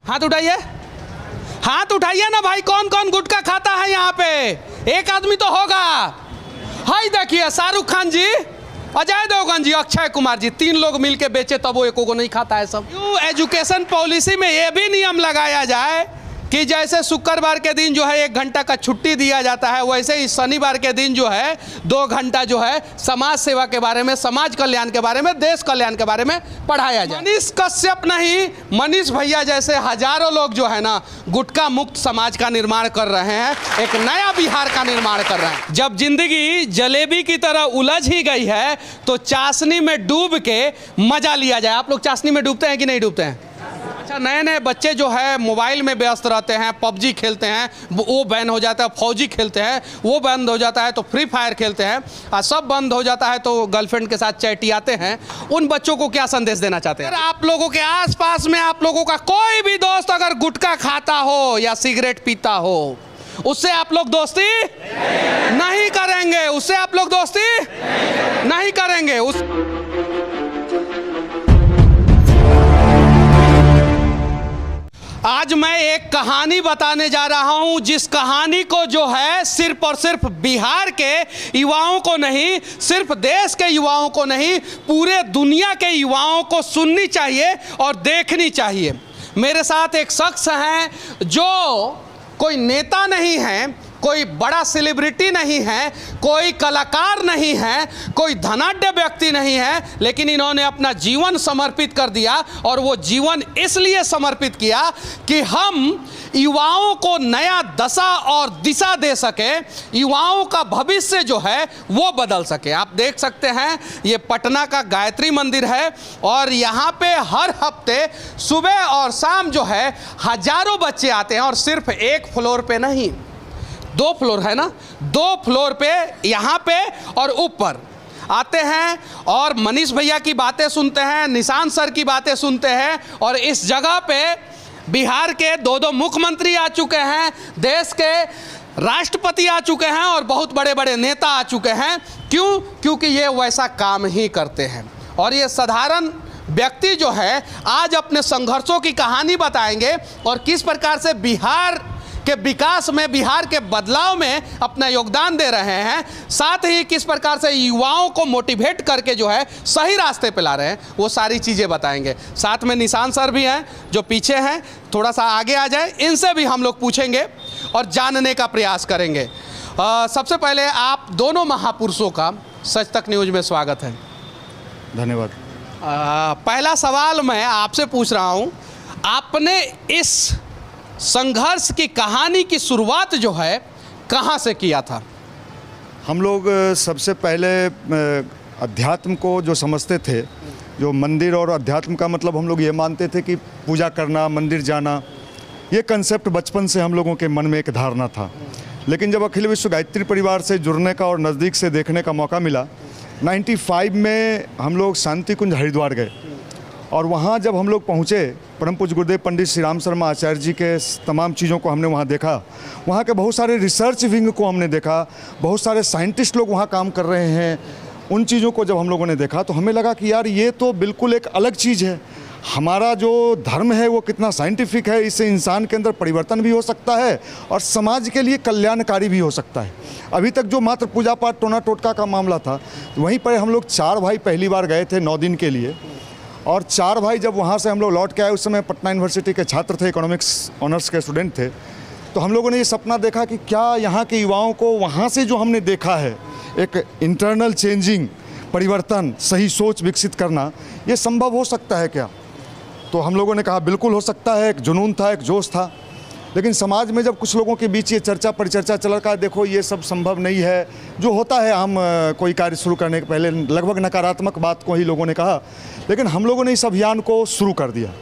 हाथ उठाइए, हाथ उठाइए ना भाई। कौन कौन गुटखा खाता है यहाँ पे? एक आदमी तो होगा। हाय देखिए, शाहरुख खान जी, अजय देवगन जी, अक्षय कुमार जी, 3 लोग मिलके बेचे तब वो एको को नहीं खाता है सब। क्यों एजुकेशन पॉलिसी में ये भी नियम लगाया जाए कि जैसे शुक्रवार के दिन जो है 1 घंटा का छुट्टी दिया जाता है, वैसे ही शनिवार के दिन जो है 2 घंटा जो है समाज सेवा के बारे में, समाज कल्याण के बारे में, देश कल्याण के बारे में पढ़ाया जाए। मनीष कश्यप नहीं, मनीष भैया जैसे हजारों लोग जो है ना गुटखा मुक्त समाज का निर्माण कर रहे हैं, एक नया बिहार का निर्माण कर रहे हैं। जब जिंदगी जलेबी की तरह उलझ ही गई है तो चाशनी में डूब के मजा लिया जाए। आप लोग चाशनी में डूबते हैं कि नहीं डूबते हैं? अच्छा, नए नए बच्चे जो है मोबाइल में व्यस्त रहते हैं, पबजी खेलते हैं, वो बैन हो जाता है, फौजी खेलते हैं, वो बंद हो जाता है तो फ्री फायर खेलते हैं, और सब बंद हो जाता है तो गर्लफ्रेंड के साथ चैटियाते हैं। उन बच्चों को क्या संदेश देना चाहते हैं? अगर आप लोगों के आसपास में आप लोगों का कोई भी दोस्त अगर गुटखा खाता हो या सिगरेट पीता हो, उससे आप लोग दोस्ती नहीं करेंगे, उससे आप लोग दोस्ती नहीं करेंगे। आज मैं एक कहानी बताने जा रहा हूं, जिस कहानी को जो है सिर्फ और सिर्फ बिहार के युवाओं को नहीं, सिर्फ देश के युवाओं को नहीं, पूरे दुनिया के युवाओं को सुननी चाहिए और देखनी चाहिए। मेरे साथ एक शख्स हैं जो कोई नेता नहीं है, कोई बड़ा सेलिब्रिटी नहीं है, कोई कलाकार नहीं है, कोई धनाढ्य व्यक्ति नहीं है, लेकिन इन्होंने अपना जीवन समर्पित कर दिया। और वो जीवन इसलिए समर्पित किया कि हम युवाओं को नया दशा और दिशा दे सके, युवाओं का भविष्य जो है वो बदल सके। आप देख सकते हैं ये पटना का गायत्री मंदिर है और यहाँ पे हर हफ्ते सुबह और शाम जो है हजारों बच्चे आते हैं, और सिर्फ 1 फ्लोर पे नहीं, 2 फ्लोर है ना, 2 फ्लोर पे यहाँ पे और ऊपर आते हैं और मनीष भैया की बातें सुनते हैं, निशांत सर की बातें सुनते हैं। और इस जगह पे बिहार के 2 मुख्यमंत्री आ चुके हैं, देश के राष्ट्रपति आ चुके हैं और बहुत बड़े बड़े नेता आ चुके हैं। क्यों? क्योंकि ये वैसा काम ही करते हैं। और ये साधारण व्यक्ति जो है आज अपने संघर्षों की कहानी बताएंगे और किस प्रकार से बिहार के विकास में, बिहार के बदलाव में अपना योगदान दे रहे हैं, साथ ही किस प्रकार से युवाओं को मोटिवेट करके जो है सही रास्ते पे ला रहे हैं, वो सारी चीज़ें बताएंगे। साथ में निशांत सर भी हैं जो पीछे हैं, थोड़ा सा आगे आ जाए, इनसे भी हम लोग पूछेंगे और जानने का प्रयास करेंगे। सबसे पहले आप दोनों महापुरुषों का सच तक न्यूज़ में स्वागत है। धन्यवाद। पहला सवाल मैं आपसे पूछ रहा हूँ, आपने इस संघर्ष की कहानी की शुरुआत जो है कहाँ से किया था? हम लोग सबसे पहले अध्यात्म को जो समझते थे, जो मंदिर और अध्यात्म का मतलब हम लोग ये मानते थे कि पूजा करना, मंदिर जाना, ये कंसेप्ट बचपन से हम लोगों के मन में एक धारणा था। लेकिन जब अखिल विश्व गायत्री परिवार से जुड़ने का और नज़दीक से देखने का मौका मिला, 95 में हम लोग शांति कुंज हरिद्वार गए और वहाँ जब हम लोग पहुँचे, परम पूज्य गुरुदेव पंडित श्री राम शर्मा आचार्य जी के तमाम चीज़ों को हमने वहाँ देखा। वहाँ के बहुत सारे रिसर्च विंग को हमने देखा, बहुत सारे साइंटिस्ट लोग वहाँ काम कर रहे हैं। उन चीज़ों को जब हम लोगों ने देखा तो हमें लगा कि यार ये तो बिल्कुल एक अलग चीज़ है। हमारा जो धर्म है वो कितना साइंटिफिक है, इससे इंसान के अंदर परिवर्तन भी हो सकता है और समाज के लिए कल्याणकारी भी हो सकता है। अभी तक जो मात्र पूजा पाठ टोना टोटका का मामला था, वहीं पर हम लोग 4 भाई पहली बार गए थे 9 दिन के लिए। और 4 भाई जब वहाँ से हम लोग लौट के आए, उस समय पटना यूनिवर्सिटी के छात्र थे, इकोनॉमिक्स ऑनर्स के स्टूडेंट थे। तो हम लोगों ने ये सपना देखा कि क्या यहाँ के युवाओं को वहाँ से जो हमने देखा है एक इंटरनल चेंजिंग, परिवर्तन, सही सोच विकसित करना, ये संभव हो सकता है क्या? तो हम लोगों ने कहा बिल्कुल हो सकता है। एक जुनून था, एक जोश था। लेकिन समाज में जब कुछ लोगों के बीच ये चर्चा परिचर्चा चल रहा है, देखो ये सब संभव नहीं है, जो होता है हम कोई कार्य शुरू करने के पहले लगभग नकारात्मक बात को ही लोगों ने कहा। लेकिन हम लोगों ने इस अभियान को शुरू कर दिया।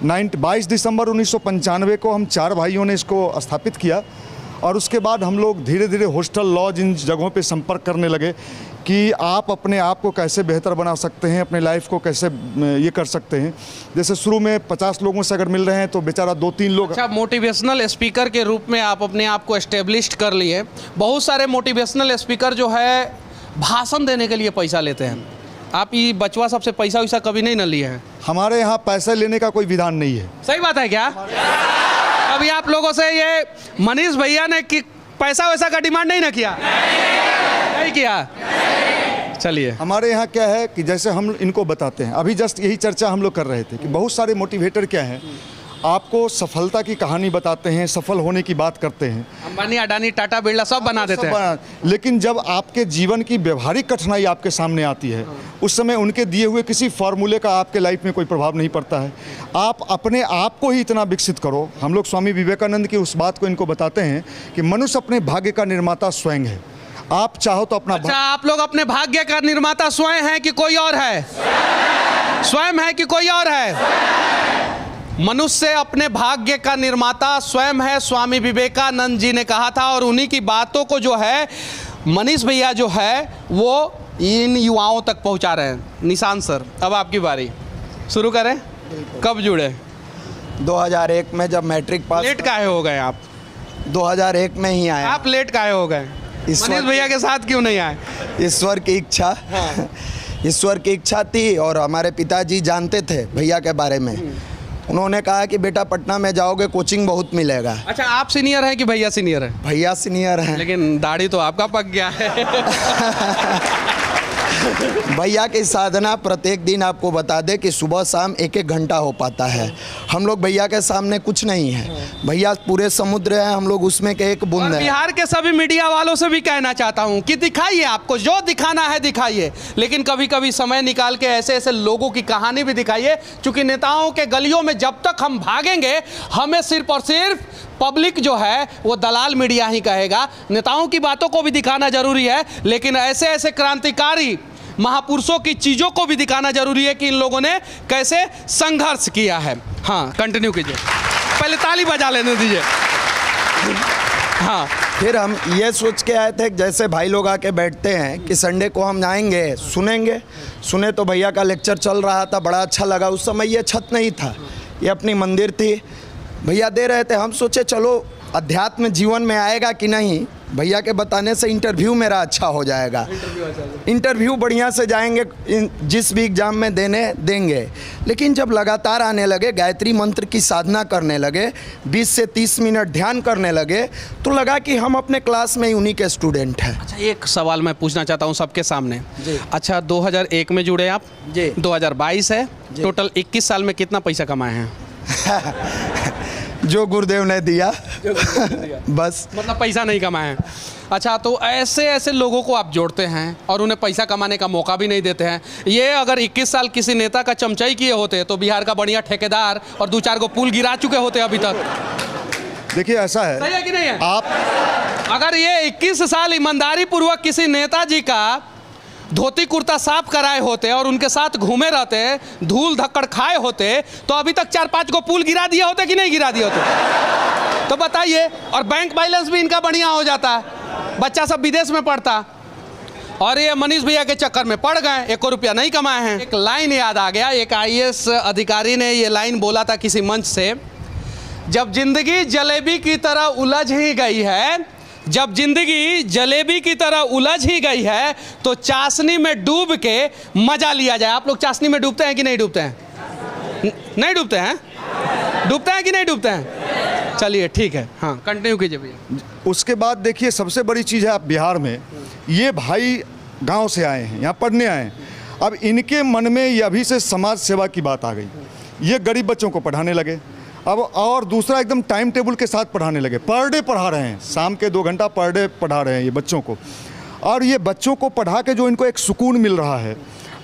22 दिसंबर 1995 को हम 4 भाइयों ने इसको स्थापित किया और उसके बाद हम लोग धीरे धीरे हॉस्टल, लॉज, इन जगहों पे संपर्क करने लगे कि आप अपने आप को कैसे बेहतर बना सकते हैं, अपने लाइफ को कैसे ये कर सकते हैं। जैसे शुरू में 50 लोगों से अगर मिल रहे हैं तो बेचारा 2-3 लोग। अच्छा, मोटिवेशनल स्पीकर के रूप में आप अपने आप को एस्टेब्लिश कर लिए। बहुत सारे मोटिवेशनल स्पीकर जो है भाषण देने के लिए पैसा लेते हैं, आप ये बचवा सबसे पैसा वैसा कभी नहीं न लिए हैं? हमारे यहाँ पैसे लेने का कोई विधान नहीं है। सही बात है क्या? अभी आप लोगों से ये मनीष भैया ने कि पैसा वैसा का डिमांड नहीं ना किया? नहीं किया। चलिए, हमारे यहाँ क्या है कि जैसे हम इनको बताते हैं, अभी जस्ट यही चर्चा हम लोग कर रहे थे कि बहुत सारे मोटिवेटर क्या हैं, आपको सफलता की कहानी बताते हैं, सफल होने की बात करते हैं, अंबानी, अडानी, टाटा, बिरला सब बना देते हैं। लेकिन जब आपके जीवन की व्यवहारिक कठिनाई आपके सामने आती है, उस समय उनके दिए हुए किसी फॉर्मूले का आपके लाइफ में कोई प्रभाव नहीं पड़ता है। आप अपने आप को ही इतना विकसित करो। हम लोग स्वामी विवेकानंद की उस बात को इनको बताते हैं कि मनुष्य अपने भाग्य का निर्माता स्वयं है। आप चाहो तो अपना अच्छा, आप लोग अपने भाग्य का निर्माता स्वयं हैं कि कोई और है? स्वयं है कि कोई और है? मनुष्य अपने भाग्य का निर्माता स्वयं है, स्वामी विवेकानंद जी ने कहा था। और उन्हीं की बातों को जो है मनीष भैया जो है वो इन युवाओं तक पहुंचा रहे हैं। निशांत सर, अब आपकी बारी, शुरू करें। कब जुड़े? 2001 में जब मैट्रिक पास। लेट काहे हो गए आप? 2001 में ही आया। आप लेट काहे हो गए? मनीष भैया के साथ क्यों नहीं आए? ईश्वर की इच्छा। ईश्वर की इच्छा थी और हमारे पिताजी जानते थे भैया के बारे में। उन्होंने कहा कि बेटा पटना में जाओगे, कोचिंग बहुत मिलेगा। अच्छा, आप सीनियर हैं कि भैया सीनियर है? भैया सीनियर हैं। लेकिन दाढ़ी तो आपका पक गया है। भैया की साधना प्रत्येक दिन आपको बता दे कि सुबह शाम 1-1 घंटा हो पाता है। हम लोग भैया के सामने कुछ नहीं है। भैया पूरे समुद्र है, हम लोग उसमें के एक बूंद है। बिहार के सभी मीडिया वालों से भी कहना चाहता हूं कि दिखाइए, आपको जो दिखाना है दिखाइए, लेकिन कभी कभी समय निकाल के ऐसे ऐसे लोगों की कहानी भी दिखाइए। क्योंकि नेताओं के गलियों में जब तक हम भागेंगे, हमें सिर्फ और सिर्फ पब्लिक जो है वो दलाल मीडिया ही कहेगा। नेताओं की बातों को भी दिखाना जरूरी है, लेकिन ऐसे ऐसे क्रांतिकारी महापुरुषों की चीज़ों को भी दिखाना जरूरी है कि इन लोगों ने कैसे संघर्ष किया है। हाँ, कंटिन्यू कीजिए, पहले ताली बजा लेने दीजिए। हाँ, फिर हम ये सोच के आए थे, जैसे भाई लोग आके बैठते हैं कि संडे को हम आएंगे, सुने तो भैया का लेक्चर चल रहा था, बड़ा अच्छा लगा। उस समय ये छत नहीं था, ये अपनी मंदिर थी, भैया दे रहे थे। हम सोचे चलो अध्यात्म जीवन में आएगा कि नहीं, भैया के बताने से इंटरव्यू मेरा अच्छा हो जाएगा। इंटरव्यू बढ़िया से जाएंगे, जिस भी एग्ज़ाम में देंगे। लेकिन जब लगातार आने लगे, गायत्री मंत्र की साधना करने लगे, 20 से 30 मिनट ध्यान करने लगे, तो लगा कि हम अपने क्लास में उन्हीं के स्टूडेंट हैं। अच्छा, एक सवाल मैं पूछना चाहता हूँ सबके सामने। अच्छा, 2001 में जुड़े आप जी, 2022 है, टोटल 21 साल में कितना पैसा कमाए हैं? जो गुरुदेव ने दिया बस, मतलब पैसा नहीं कमाए हैं। अच्छा, तो ऐसे ऐसे लोगों को आप जोड़ते हैं और उन्हें पैसा कमाने का मौका भी नहीं देते हैं। ये अगर 21 साल किसी नेता का चमचाई किए होते तो बिहार का बढ़िया ठेकेदार और 2-4 को पुल गिरा चुके होते अभी तक। देखिए, ऐसा है, सही है कि नहीं है? आप अगर ये 21 साल ईमानदारी पूर्वक किसी नेताजी का धोती कुर्ता साफ कराए होते और उनके साथ घूमे रहते, धूल धक्कड़ खाए होते, तो अभी तक 4-5 को पुल गिरा दिए होते कि नहीं गिरा दिए होते? तो बताइए। और बैंक बैलेंस भी इनका बढ़िया हो जाता, बच्चा सब विदेश में पढ़ता। और ये मनीष भैया के चक्कर में पड़ गए, 1 रुपया नहीं कमाए हैं। एक लाइन याद आ गया, एक IAS अधिकारी ने ये लाइन बोला था किसी मंच से, जब जिंदगी जलेबी की तरह उलझ ही गई है, जब जिंदगी जलेबी की तरह उलझ ही गई है, तो चाशनी में डूब के मजा लिया जाए। आप लोग चाशनी में डूबते हैं कि नहीं डूबते हैं? नहीं डूबते हैं? डूबते हैं कि नहीं डूबते हैं? चलिए, ठीक है। हाँ, कंटिन्यू कीजिए भैया। उसके बाद देखिए, सबसे बड़ी चीज़ है, आप बिहार में ये भाई गांव से आए हैं, यहाँ पढ़ने आए हैं। अब इनके मन में ये अभी से समाज सेवा की बात आ गई। ये गरीब बच्चों को पढ़ाने लगे। अब और दूसरा, एकदम टाइम टेबल के साथ पढ़ाने लगे। पर डे पढ़ा रहे हैं, शाम के 2 घंटा पर डे पढ़ा रहे हैं ये बच्चों को। और ये बच्चों को पढ़ा के जो इनको एक सुकून मिल रहा है,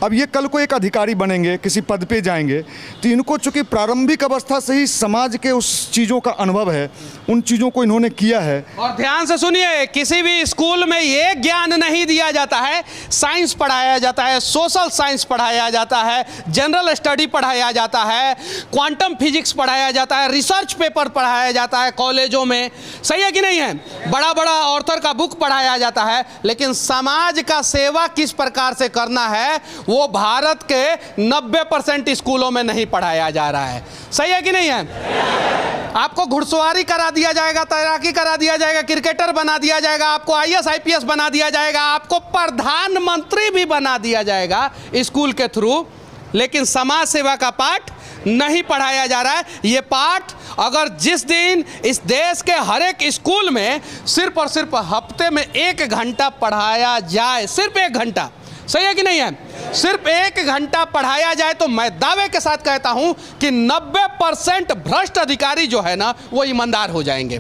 अब ये कल को एक अधिकारी बनेंगे, किसी पद पे जाएंगे, तो इनको चूँकि प्रारंभिक अवस्था से ही समाज के उस चीज़ों का अनुभव है, उन चीज़ों को इन्होंने किया है। और ध्यान से सुनिए, किसी भी स्कूल में ये ज्ञान नहीं दिया जाता है। साइंस पढ़ाया जाता है, सोशल साइंस पढ़ाया जाता है, जनरल स्टडी पढ़ाया जाता है, क्वांटम फिजिक्स पढ़ाया जाता है, रिसर्च पेपर पढ़ाया जाता है कॉलेजों में। सही है कि नहीं है? बड़ा बड़ा ऑथर का बुक पढ़ाया जाता है, लेकिन समाज का सेवा किस प्रकार से करना है वो भारत के 90% स्कूलों में नहीं पढ़ाया जा रहा है। सही है कि नहीं है? आपको घुड़सवारी करा दिया जाएगा, तैराकी करा दिया जाएगा, क्रिकेटर बना दिया जाएगा, आपको IAS IPS बना दिया जाएगा, आपको प्रधानमंत्री भी बना दिया जाएगा स्कूल के थ्रू, लेकिन समाज सेवा का पाठ नहीं पढ़ाया जा रहा है। ये पाठ अगर जिस दिन इस देश के हर एक स्कूल में सिर्फ और सिर्फ हफ्ते में 1 घंटा पढ़ाया जाए, सिर्फ 1 घंटा, सही है कि नहीं है, सिर्फ 1 घंटा पढ़ाया जाए, तो मैं दावे के साथ कहता हूं कि 90% भ्रष्ट अधिकारी जो है ना वो ईमानदार हो जाएंगे।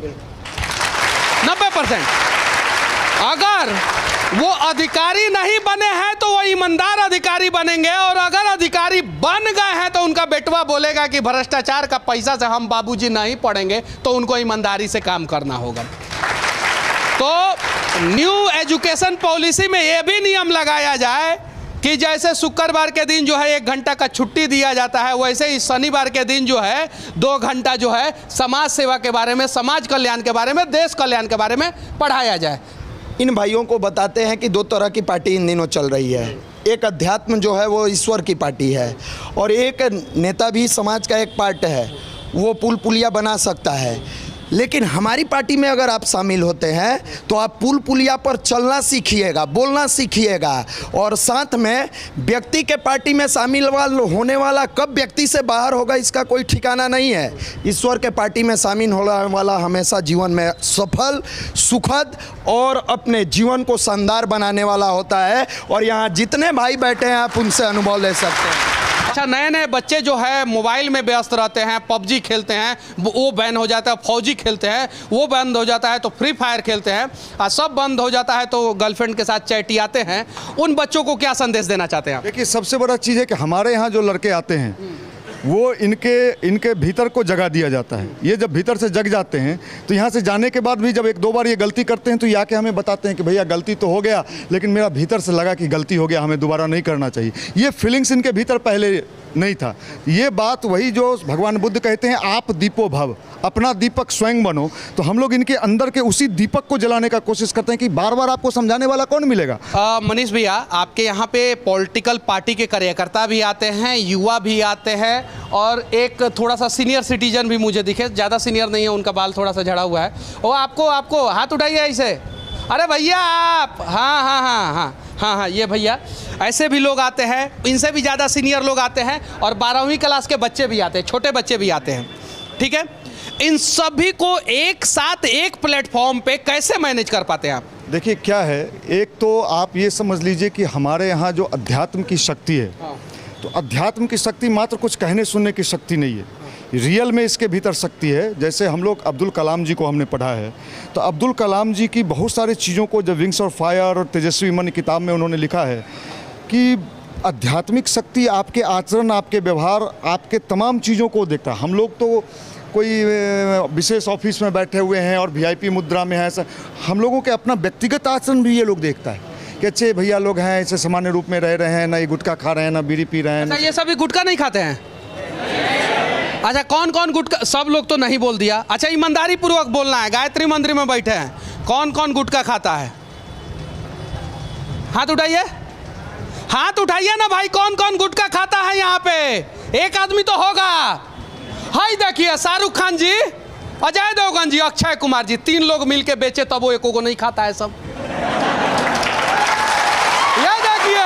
90%। अगर वो अधिकारी नहीं बने हैं तो वो ईमानदार अधिकारी बनेंगे, और अगर अधिकारी बन गए हैं तो उनका बेटवा बोलेगा कि भ्रष्टाचार का पैसा से हम बाबूजी नहीं पढ़ेंगे, तो उनको ईमानदारी से काम करना होगा। तो न्यू एजुकेशन पॉलिसी में ये भी नियम लगाया जाए कि जैसे शुक्रवार के दिन जो है 1 घंटा का छुट्टी दिया जाता है, वैसे ही शनिवार के दिन जो है 2 घंटा जो है समाज सेवा के बारे में, समाज कल्याण के बारे में, देश कल्याण के बारे में पढ़ाया जाए। इन भाइयों को बताते हैं कि 2 तरह की पार्टी इन दिनों चल रही है। एक अध्यात्म जो है वो ईश्वर की पार्टी है, और एक नेता भी समाज का एक पार्ट है, वो पुल पुलिया बना सकता है। लेकिन हमारी पार्टी में अगर आप शामिल होते हैं तो आप पुल पुलिया पर चलना सीखिएगा, बोलना सीखिएगा, और साथ में व्यक्ति के पार्टी में शामिल होने वाला कब व्यक्ति से बाहर होगा इसका कोई ठिकाना नहीं है। ईश्वर के पार्टी में शामिल होने वाला हमेशा जीवन में सफल, सुखद और अपने जीवन को शानदार बनाने वाला होता है। और यहाँ जितने भाई बैठे हैं आप उनसे अनुभव ले सकते हैं। अच्छा, नए नए बच्चे जो है मोबाइल में व्यस्त रहते हैं, PUBG खेलते हैं, वो बैन हो जाता है, फौजी खेलते हैं वो बंद हो जाता है, तो फ्री फायर खेलते हैं, और सब बंद हो जाता है तो गर्लफ्रेंड के साथ चैटियाते हैं। उन बच्चों को क्या संदेश देना चाहते हैं आप? देखिए, सबसे बड़ा चीज़ है कि हमारे यहाँ जो लड़के आते हैं वो इनके भीतर को जगा दिया जाता है। ये जब भीतर से जग जाते हैं तो यहाँ से जाने के बाद भी जब 1-2 बार ये गलती करते हैं तो ये आके हमें बताते हैं कि भैया गलती तो हो गया, लेकिन मेरा भीतर से लगा कि गलती हो गया, हमें दोबारा नहीं करना चाहिए। ये फीलिंग्स इनके भीतर पहले नहीं था। ये बात वही जो भगवान बुद्ध कहते हैं, आप दीपो भव, अपना दीपक स्वयं बनो। तो हम लोग इनके अंदर के उसी दीपक को जलाने का कोशिश करते हैं कि बार बार आपको समझाने वाला कौन मिलेगा। मनीष भैया, आपके यहाँ पे पॉलिटिकल पार्टी के कार्यकर्ता भी आते हैं, युवा भी आते हैं, और एक थोड़ा सा सीनियर सिटीजन भी मुझे दिखे, ज़्यादा सीनियर नहीं है, उनका बाल थोड़ा सा झड़ा हुआ है। वो आपको हाथ उठाइए ऐसे, अरे भैया आप, हाँ हाँ हाँ हाँ हाँ हाँ, ये भैया, ऐसे भी लोग आते हैं, इनसे भी ज़्यादा सीनियर लोग आते हैं, और 12वीं क्लास के बच्चे भी आते हैं, छोटे बच्चे भी आते हैं। ठीक है, इन सभी को एक साथ एक प्लेटफॉर्म पे कैसे मैनेज कर पाते हैं आप? देखिए क्या है, एक तो आप ये समझ लीजिए कि हमारे यहाँ जो अध्यात्म की शक्ति है, तो अध्यात्म की शक्ति मात्र कुछ कहने सुनने की शक्ति नहीं है, रियल में इसके भीतर शक्ति है। जैसे हम लोग अब्दुल कलाम जी को हमने पढ़ा है, तो अब्दुल कलाम जी की बहुत सारी चीज़ों को जब विंग्स ऑफ फायर और तेजस्वी मन किताब में उन्होंने लिखा है कि आध्यात्मिक शक्ति आपके आचरण, आपके व्यवहार, आपके तमाम चीज़ों को देखता है। हम लोग तो कोई विशेष ऑफिस में बैठे हुए हैं और VIP मुद्रा में हैं, ऐसा हम लोगों के अपना व्यक्तिगत आचरण भी ये लोग देखता है कि अच्छे भैया लोग हैं, ऐसे सामान्य रूप में रह रहे हैं, ना ये गुटखा खा रहे हैं, ना बीड़ी पी रहे हैं। अच्छा, ये सभी गुटखा नहीं खाते हैं? अच्छा, कौन कौन गुटखा? सब लोग तो नहीं बोल दिया। अच्छा, ईमानदारी पूर्वक बोलना है, गायत्री मंदिर में बैठे हैं, कौन कौन गुटखा खाता है? हाथ उठाइए, हाथ उठाइए ना भाई, कौन कौन गुटखा खाता है यहाँ पे? एक आदमी तो होगा। हाय देखिए, शाहरुख खान जी, अजय देवगन जी, अक्षय कुमार जी, 3 लोग मिलके बेचे तब वो एको को नहीं खाता है सब। ये देखिए,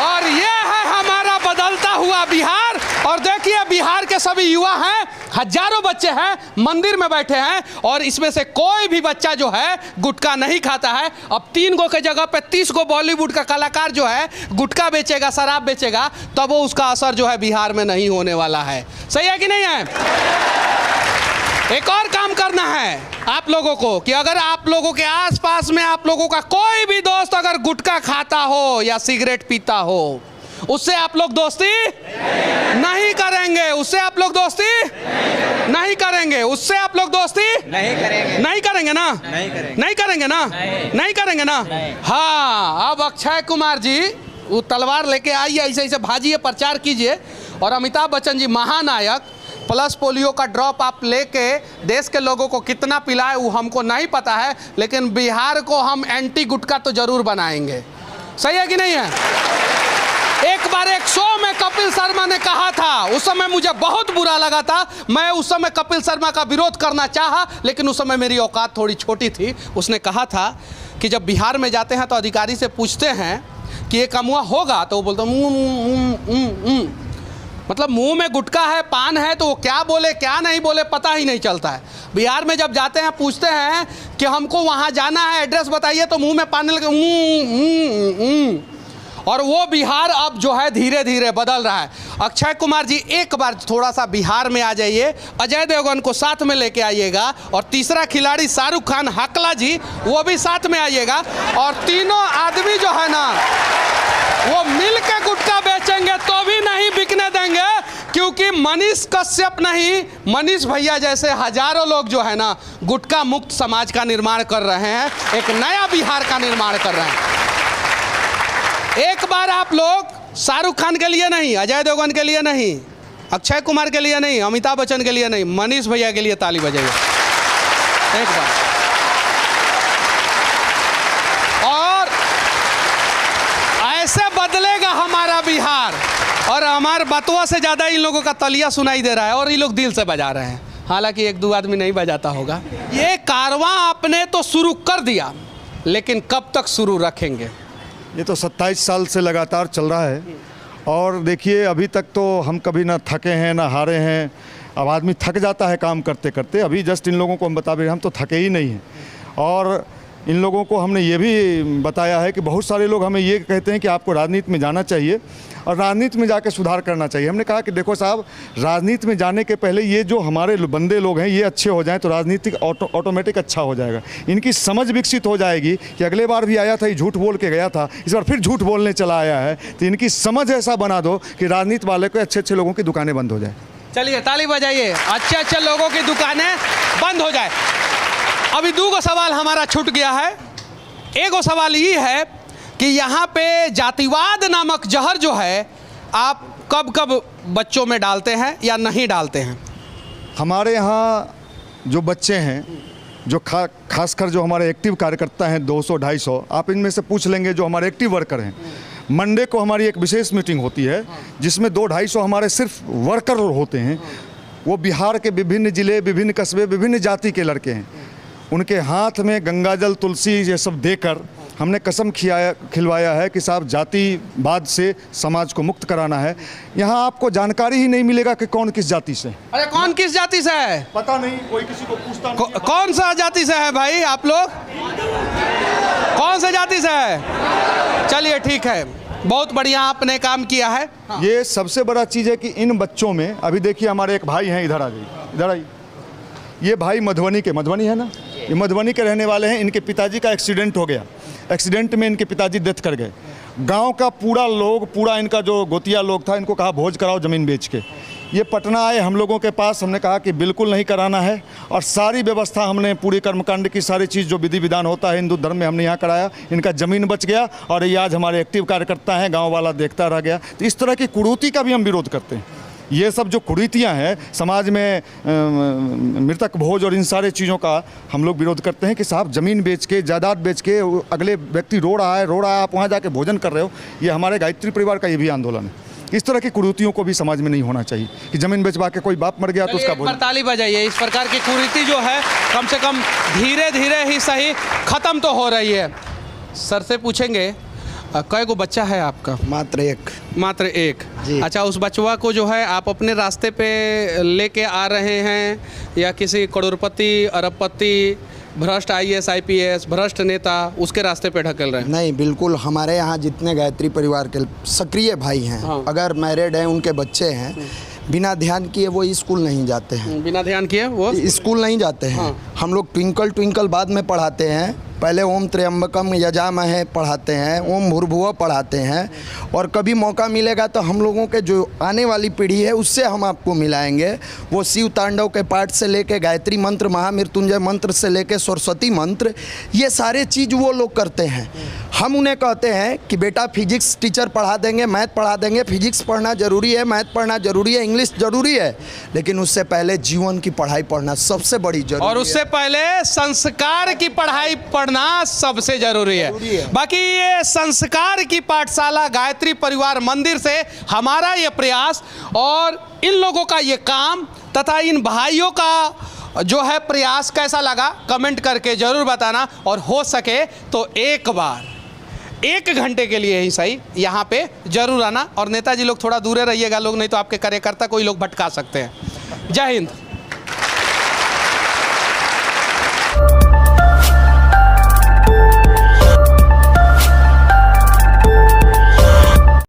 और ये है हमारा बदलता हुआ बिहार। और देखिए, बिहार के सभी युवा हैं, हजारों बच्चे हैं, मंदिर में बैठे हैं, और इसमें से कोई भी बच्चा जो है गुटखा नहीं खाता है। अब 3 गो के जगह पे 30 गो बॉलीवुड का कलाकार जो है गुटखा बेचेगा, शराब बेचेगा, तब वो उसका असर जो है बिहार में नहीं होने वाला है। सही है कि नहीं है? एक और काम करना है आप लोगों को कि अगर आप लोगों के आसपास में आप लोगों का कोई भी दोस्त अगर गुटखा खाता हो या सिगरेट पीता हो, उससे आप लोग दोस्ती नहीं करेंगे, उससे आप लोग दोस्ती नहीं करेंगे, उससे आप लोग दोस्ती नहीं करेंगे, नहीं करेंगे ना, नहीं करेंगे ना, नहीं करेंगे ना। हाँ, अब अक्षय कुमार जी वो तलवार लेके आइए, ऐसे ऐसे भाजिए, प्रचार कीजिए, और अमिताभ बच्चन जी महानायक प्लस पोलियो का ड्रॉप आप लेके देश के लोगों को कितना पिलाए वो हमको नहीं पता है, लेकिन बिहार को हम एंटी गुटखा तो जरूर बनाएंगे। सही है कि नहीं है? बार एक शो में कपिल शर्मा ने कहा था, उस समय मुझे बहुत बुरा लगा था। मैं उस समय कपिल शर्मा का विरोध करना चाहा, लेकिन उस समय मेरी औकात थोड़ी छोटी थी। उसने कहा था कि जब बिहार में जाते हैं तो अधिकारी से पूछते हैं कि ये कमुआ होगा, तो वो बोलता मतलब मुंह में गुटखा है, पान है, तो वो क्या बोले क्या नहीं बोले पता ही नहीं चलता है। बिहार में जब जाते हैं पूछते हैं कि हमको वहाँ जाना है, एड्रेस बताइए, तो मुंह में पानी लगे और वो बिहार अब जो है धीरे धीरे बदल रहा है। अक्षय कुमार जी एक बार थोड़ा सा बिहार में आ जाइए, अजय देवगन को साथ में लेके आइएगा, और तीसरा खिलाड़ी शाहरुख खान हकला जी वो भी साथ में आइएगा, और तीनों आदमी जो है ना वो मिल के गुटखा बेचेंगे तो भी नहीं बिकने देंगे, क्योंकि मनीष कश्यप नहीं, मनीष भैया जैसे हजारों लोग जो है ना गुटखा मुक्त समाज का निर्माण कर रहे हैं, एक नया बिहार का निर्माण कर रहे हैं। एक बार आप लोग शाहरुख खान के लिए नहीं, अजय देवगन के लिए नहीं, अक्षय कुमार के लिए नहीं, अमिताभ बच्चन के लिए नहीं, मनीष भैया के लिए ताली बजाइए एक बार। और ऐसे बदलेगा हमारा बिहार, और हमारे बतुआ से ज़्यादा इन लोगों का तलिया सुनाई दे रहा है, और ये लोग दिल से बजा रहे हैं, हालांकि एक दो आदमी नहीं बजाता होगा। ये कारवां आपने तो शुरू कर दिया, लेकिन कब तक शुरू रखेंगे? ये तो 27 साल से लगातार चल रहा है, और देखिए अभी तक तो हम कभी ना थके हैं ना हारे हैं। अब आदमी थक जाता है काम करते करते, अभी जस्ट इन लोगों को हम बता रहे हैं हम तो थके ही नहीं हैं। और इन लोगों को हमने ये भी बताया है कि बहुत सारे लोग हमें ये कहते हैं कि आपको राजनीति में जाना चाहिए और राजनीति में जाकर सुधार करना चाहिए। हमने कहा कि देखो साहब, राजनीति में जाने के पहले ये जो हमारे बंदे लोग हैं ये अच्छे हो जाएं तो राजनीति ऑटोमेटिक अच्छा हो जाएगा। इनकी समझ विकसित हो जाएगी कि अगले बार भी आया था ये झूठ बोल के गया था, इस बार फिर झूठ बोलने चला आया है, तो इनकी समझ ऐसा बना दो कि राजनीति वाले को अच्छे अच्छे लोगों की दुकानें बंद हो जाए। चलिए ताली बजाइए, अच्छे अच्छे लोगों की दुकानें बंद हो जाए। अभी दो सवाल हमारा छूट गया है। एक सवाल ये है कि यहाँ पे जातिवाद नामक जहर जो है आप कब कब बच्चों में डालते हैं या नहीं डालते हैं? हमारे यहाँ जो बच्चे हैं, जो खासकर जो हमारे एक्टिव कार्यकर्ता हैं 200-250, आप इनमें से पूछ लेंगे जो हमारे एक्टिव वर्कर हैं। मंडे को हमारी एक विशेष मीटिंग होती है जिसमें 200-250 हमारे सिर्फ वर्कर होते हैं। वो बिहार के विभिन्न ज़िले, विभिन्न कस्बे, विभिन्न जाति के लड़के हैं। उनके हाथ में गंगाजल, तुलसी ये सब देकर हमने कसम खिलवाया है कि साहब जातिवाद से समाज को मुक्त कराना है। यहाँ आपको जानकारी ही नहीं मिलेगा कि कौन किस जाति से। अरे कौन किस जाति से है पता नहीं, कोई किसी को पूछता नहीं। कौन सा जाति से है भाई आप लोग? कौन सा जाति से है? चलिए ठीक है, बहुत बढ़िया आपने काम किया है। ये सबसे बड़ा चीज़ है कि इन बच्चों में, अभी देखिए हमारे एक भाई हैं, इधर आ जाइए, इधर आइए। ये भाई मधुबनी है ना, ये मधुबनी के रहने वाले हैं। इनके पिताजी का एक्सीडेंट हो गया, एक्सीडेंट में इनके पिताजी डेथ कर गए। गांव का पूरा इनका जो गोतिया लोग था, इनको कहा भोज कराओ ज़मीन बेच के। ये पटना आए हम लोगों के पास, हमने कहा कि बिल्कुल नहीं कराना है, और सारी व्यवस्था हमने पूरी कर्मकांड की सारी चीज़ जो विधि विधान होता है हिंदू धर्म में हमने यहाँ कराया। इनका ज़मीन बच गया और ये आज हमारे एक्टिव कार्यकर्ता हैं, गाँव वाला देखता रह गया। तो इस तरह की कुरीति का भी हम विरोध करते हैं। ये सब जो कुरीतियाँ हैं समाज में, मृतक भोज और इन सारे चीज़ों का हम लोग विरोध करते हैं कि साहब ज़मीन बेच के, जायदाद बेच के अगले व्यक्ति रो रहा है, आप वहाँ जाके भोजन कर रहे हो। ये हमारे गायत्री परिवार का ये भी आंदोलन है। इस तरह की कुरीतियों को भी समाज में नहीं होना चाहिए कि ज़मीन बेचवा के कोई बाप मर गया तो उसका भोजन। ताली बजाइए। इस प्रकार की कुरीति जो है कम से कम धीरे धीरे ही सही ख़त्म तो हो रही है। सर से पूछेंगे, कई गो बच्चा है आपका? मात्र एक जी। अच्छा, उस बचवा को जो है आप अपने रास्ते पे लेके आ रहे हैं या किसी करोड़पति, अरबपति, भ्रष्ट IAS IPS, भ्रष्ट नेता उसके रास्ते पे ढकेल रहे हैं? नहीं, बिल्कुल। हमारे यहाँ जितने गायत्री परिवार के सक्रिय भाई हैं, हाँ। अगर मैरिड हैं, उनके बच्चे हैं, बिना ध्यान किए वो स्कूल नहीं जाते हैं। बिना ध्यान किए वो स्कूल नहीं जाते हैं। हाँ। हम लोग ट्विंकल ट्विंकल बाद में पढ़ाते हैं, पहले ओम त्र्यंबकम यजामहे पढ़ाते हैं, ओम भूर्भुवः पढ़ाते हैं, और कभी मौका मिलेगा तो हम लोगों के जो आने वाली पीढ़ी है उससे हम आपको मिलाएंगे। वो शिव तांडव के पाठ से लेके गायत्री मंत्र, महामृत्युंजय मंत्र से लेके सरस्वती मंत्र, ये सारे चीज़ वो लोग करते हैं। हम उन्हें कहते हैं कि बेटा फिजिक्स टीचर पढ़ा देंगे, मैथ पढ़ा देंगे, फिजिक्स पढ़ना ज़रूरी है, मैथ पढ़ना ज़रूरी है, इंग्लिश ज़रूरी है, लेकिन उससे पहले जीवन की पढ़ाई पढ़ना सबसे बड़ी जरूरी है। और उससे पहले संस्कार की पढ़ाई पढ़ना सबसे जरूरी है। बाकी ये संस्कार की पाठशाला गायत्री परिवार मंदिर से हमारा ये प्रयास और इन लोगों का ये काम तथा इन भाइयों का जो है प्रयास कैसा लगा कमेंट करके ज़रूर बताना, और हो सके तो एक बार 1 घंटे के लिए ही सही यहाँ पे ज़रूर आना। और नेताजी लोग थोड़ा दूर रहिएगा लोग, नहीं तो आपके कार्यकर्ता कोई लोग भटका सकते हैं। जय हिंद।